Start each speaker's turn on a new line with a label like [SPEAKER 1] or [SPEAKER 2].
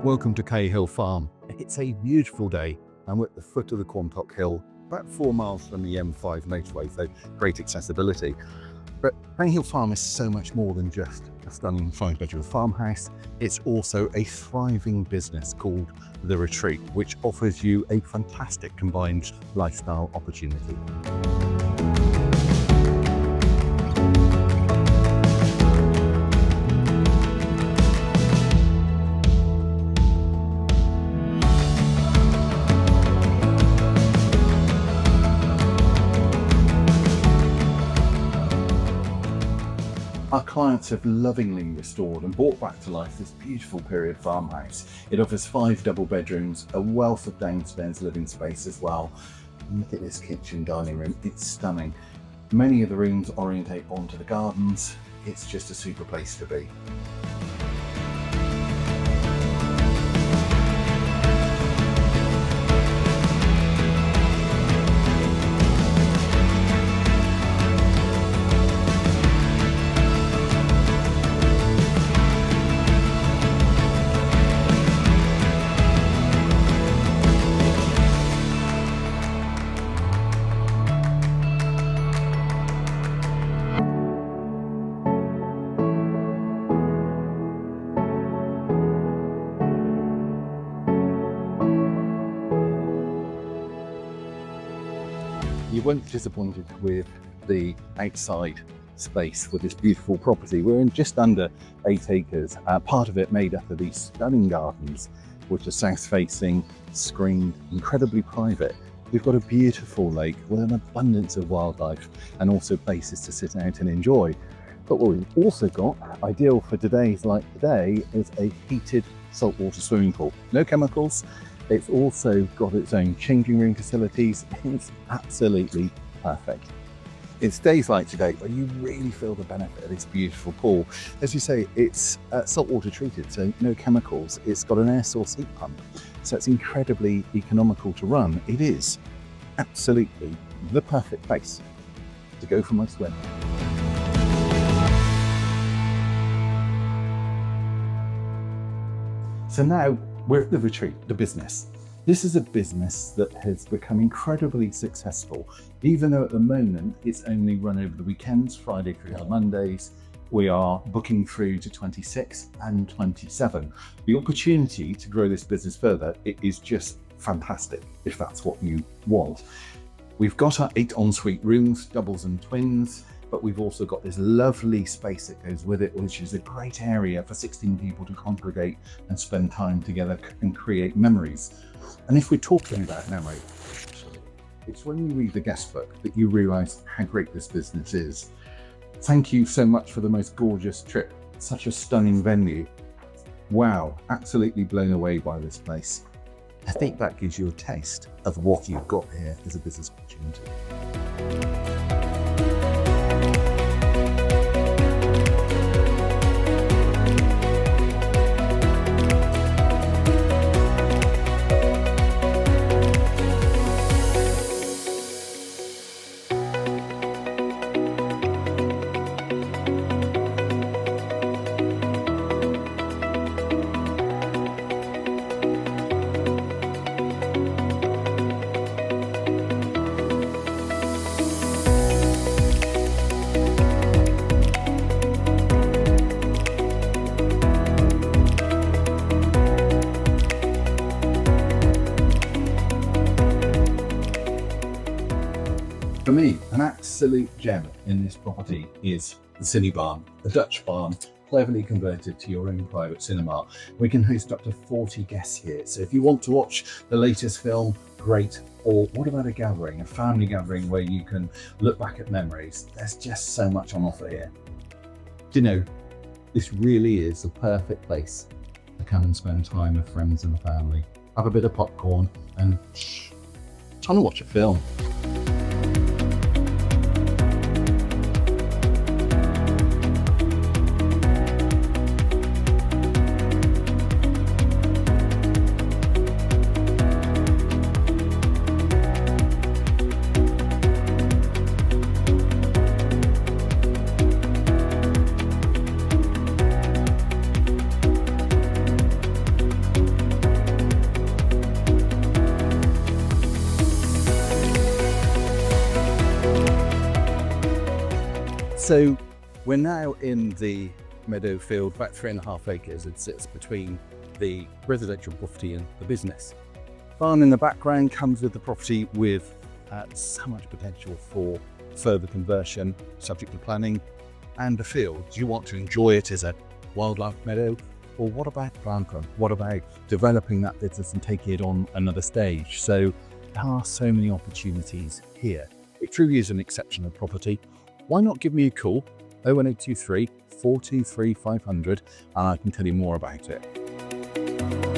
[SPEAKER 1] Welcome to Clayhill Farm. It's a beautiful day and we're at the foot of the Quantock Hill, about 4 miles from the M5 motorway, so great accessibility. But Clayhill Farm is so much more than just a stunning 5-bedroom farmhouse. It's also a thriving business called The Retreat, which offers you a fantastic combined lifestyle opportunity. Our clients have lovingly restored and brought back to life this beautiful period farmhouse. It offers 5 double bedrooms, a wealth of downstairs living space as well. And look at this kitchen dining room, it's stunning. Many of the rooms orientate onto the gardens. It's just a super place to be. You won't be disappointed with the outside space with this beautiful property. We're in just under 8 acres, part of it made up of these stunning gardens, which are south-facing, screened, incredibly private. We've got a beautiful lake with an abundance of wildlife and also places to sit out and enjoy. But what we've also got, ideal for today's like today, is a heated saltwater swimming pool. No chemicals. It's also got its own changing room facilities. It's absolutely perfect. It's days like today where you really feel the benefit of this beautiful pool. As you say, it's saltwater treated, so no chemicals. It's got an air source heat pump, so it's incredibly economical to run. It is absolutely the perfect place to go for my swim. So now we're at The Retreat, the business. This is a business that has become incredibly successful, even though at the moment it's only run over the weekends, Friday through to Mondays. We are booking through to 26 and 27. The opportunity to grow this business further, it is just fantastic if that's what you want. We've got our 8 ensuite rooms, doubles and twins, but we've also got this lovely space that goes with it, which is a great area for 16 people to congregate and spend time together and create memories. And if we're talking about memory, it's when you read the guest book that you realise how great this business is. Thank you so much for the most gorgeous trip. Such a stunning venue. Wow, absolutely blown away by this place. I think that gives you a taste of what you've got here as a business opportunity. For me, an absolute gem in this property is the Cine Barn, the Dutch barn, cleverly converted to your own private cinema. We can host up to 40 guests here, so if you want to watch the latest film, great. Or what about a gathering, a family gathering where you can look back at memories? There's just so much on offer here. Do you know, this really is the perfect place to come and spend time with friends and family. Have a bit of popcorn and time to watch a film. So we're now in the meadow field, about 3.5 acres. It sits between the residential property and the business. Barn in the background comes with the property with so much potential for further conversion, subject to planning, and the field. Do you want to enjoy it as a wildlife meadow? Or what about planting? What about developing that business and taking it on another stage? So there are so many opportunities here. It truly is an exceptional property. Why not give me a call, 01823 423 500, and I can tell you more about it.